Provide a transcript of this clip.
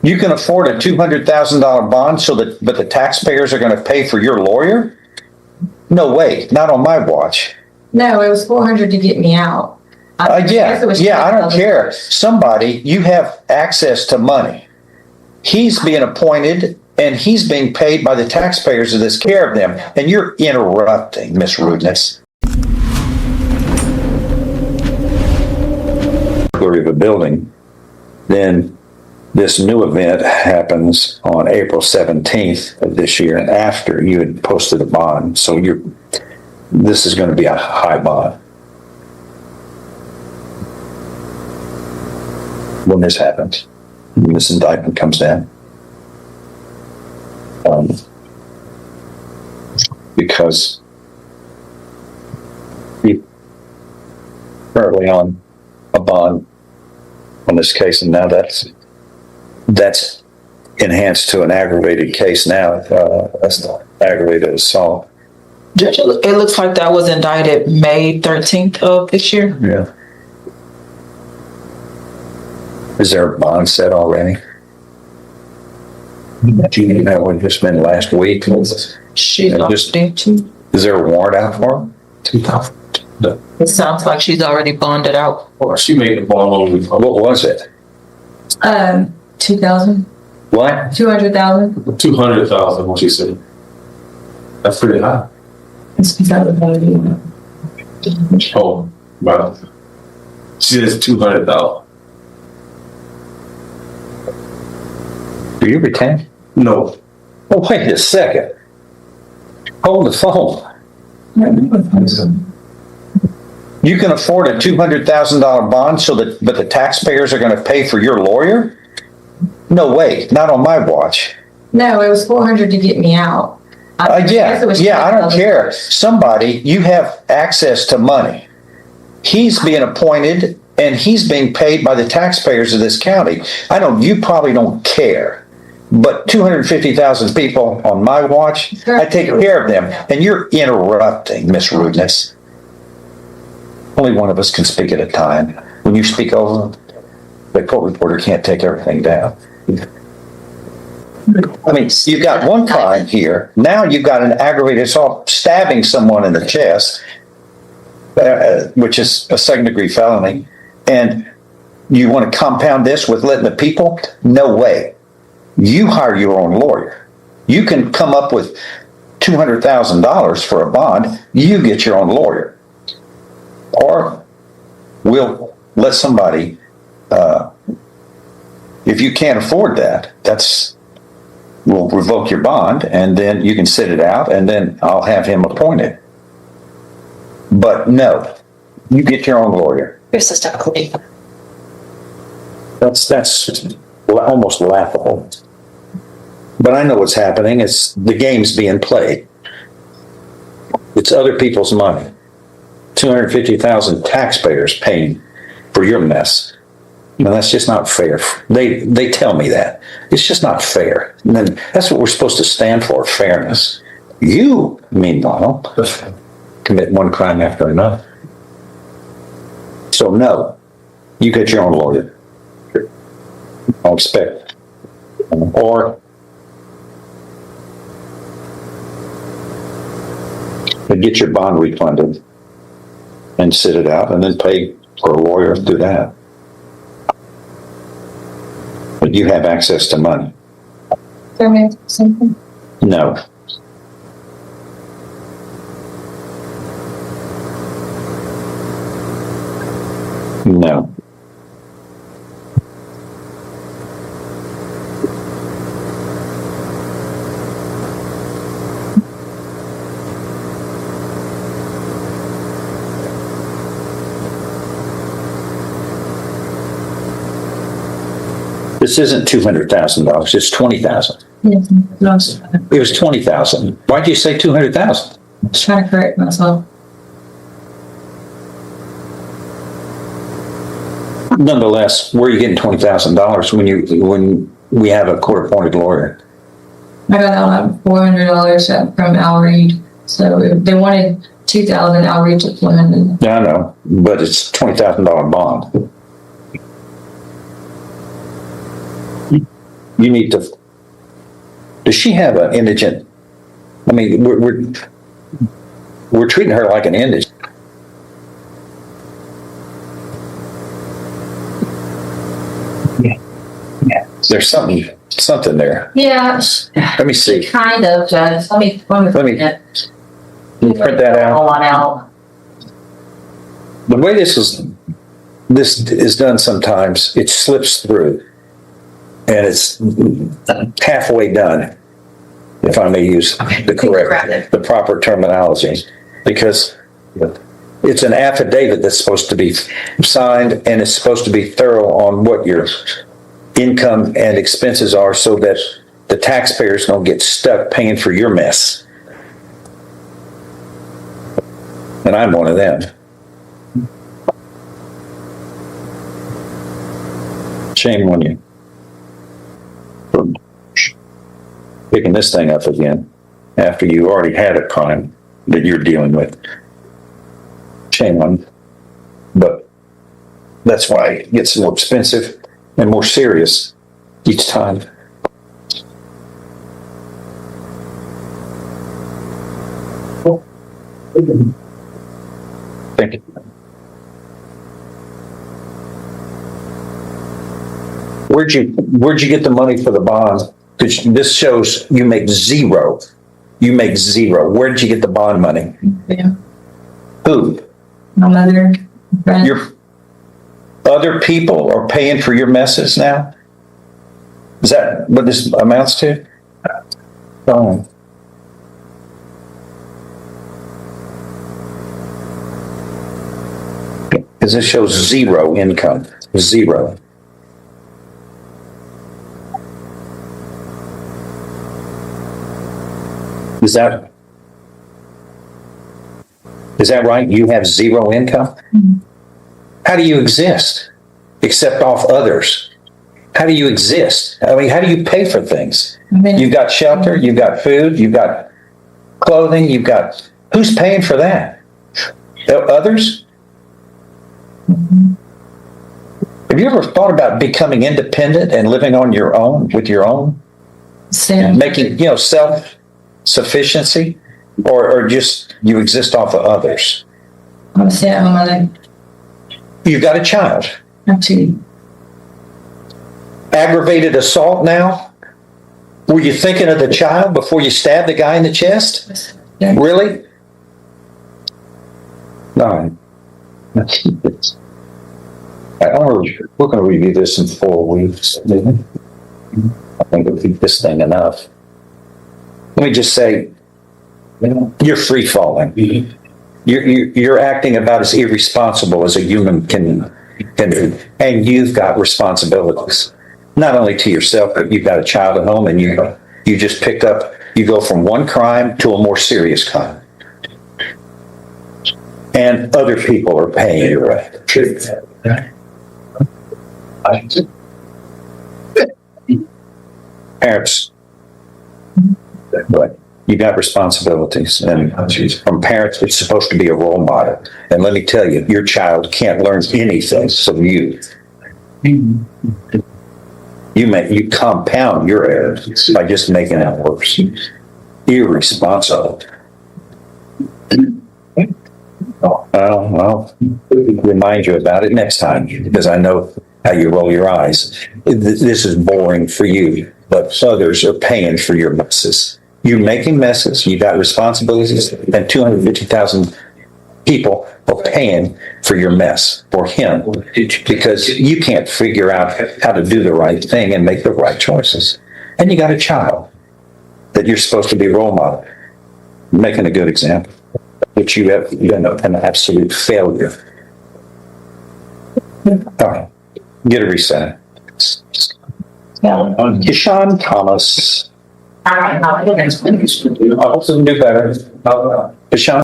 You can afford a $200,000 bond but the taxpayers are going to pay for your lawyer? No way, not on my watch. No, it was $400 to get me out. I don't care. Somebody, you have access to money. He's being appointed and he's being paid by the taxpayers of this care of them. And you're interrupting, Miss Rudeness. Of a building, then this new event happens on April 17th of this year, and after you had posted a bond. So this is going to be a high bond when this happens, when this indictment comes down. Because you currently on a bond on this case, and now that's enhanced to an aggravated case now. That's not aggravated assault. Judge, it looks like that was indicted May 13th of this year. Yeah. Is there a bond set already? That would just been last week. Is there a warrant out for him? 2,000. It sounds like she's already bonded out for. She made the bond only. What was it? 2,000. What? 200,000. 200,000. What she said. That's pretty high. It's because of the Oh, wow. She says 200,000. Do you retain? No. Oh, wait a second. Hold the phone. You can afford a $200,000 bond but the taxpayers are going to pay for your lawyer? No way, not on my watch. No, it was $400 to get me out. I don't care. Somebody, you have access to money. He's being appointed and he's being paid by the taxpayers of this county. You probably don't care, but 250,000 people on my watch, I take care of them, and you're interrupting, Miss Rudeness. Only one of us can speak at a time. When you speak over them, the court reporter can't take everything down. I mean, you've got one crime here. Now you've got an aggravated assault, stabbing someone in the chest, which is a second-degree felony. And you want to compound this with letting the people? No way. You hire your own lawyer. You can come up with $200,000 for a bond. You get your own lawyer. Or we'll let somebody, if you can't afford that, we'll revoke your bond, and then you can sit it out, and then I'll have him appointed. But no, you get your own lawyer. Here's the step. That's almost laughable. But I know what's happening. It's the game's being played. It's other people's money. 250,000 taxpayers paying for your mess. No, that's just not fair. They tell me that. It's just not fair. And then that's what we're supposed to stand for, fairness. You, meanwhile, commit one crime after another. So no, you get your own lawyer. I'll expect. Or get your bond refunded and sit it out, and then pay for a lawyer to do that. But you have access to money. something. No. No. This isn't $200,000. It's $20,000. Yes. It was $20,000. Why'd you say $200,000? I was trying to correct myself. Nonetheless, where are you getting $20,000 when we have a court-appointed lawyer? I got out $400 from Outreach. So they wanted $2,000 Outreach at $400. Yeah, I know, but it's $20,000 bond. you need to, does she have an indigent? I mean, we're treating her like an indigent. There's something there. Yeah, Let me see. kind of, Judge. Let me Let me print print that out. one out. The way this is done sometimes, it slips through. And it's halfway done, if I may use the proper terminology. Because it's an affidavit that's supposed to be signed and it's supposed to be thorough on what your income and expenses are so that the taxpayers don't get stuck paying for your mess. And I'm one of them. Shame on you for picking this thing up again after you already had a crime that you're dealing with. Shame on you. But that's why it gets more expensive and more serious each time. Thank you. Where'd you get the money for the bond? Because this shows you make zero. You make zero. Where did you get the bond money? Yeah. Who? My mother, friend. Your other people are paying for your messes now? Is that what this amounts to? Oh. Because this shows zero income. Zero. Is that right? You have zero income? Mm-hmm. How do you exist? Except off others. How do you exist? I mean, how do you pay for things? You've got shelter, you've got food, you've got clothing, who's paying for that? Others? Mm-hmm. Have you ever thought about becoming independent and living on your own, with your own? Making, self-sufficiency? Or just you exist off of others? I'm staying at home. I You've got a child. have two. Aggravated assault now? Were you thinking of the child before you stabbed the guy in the chest? Yeah. Really? No. We're going to review this in 4 weeks. I think we'll keep this thing enough. Let me just say, you're free falling. You're acting about as irresponsible as a human can do, and you've got responsibilities, not only to yourself, but you've got a child at home, and you just picked up. You go from one crime to a more serious crime, and other people are paying you. Parents. But you got responsibilities, and from parents, it's supposed to be a role model. And let me tell you, your child can't learn anything from you. You compound your errors by just making it worse. Irresponsible. I'll remind you about it next time, because I know how you roll your eyes. This is boring for you, but others are paying for your messes. You're making messes, you got responsibilities, and 250,000 people are paying for your mess, for him, because you can't figure out how to do the right thing and make the right choices. And you got a child that you're supposed to be a role model, making a good example, which you have been an absolute failure. All right, get a reset. Keshawn Thomas. I hope to do better. Keshawn.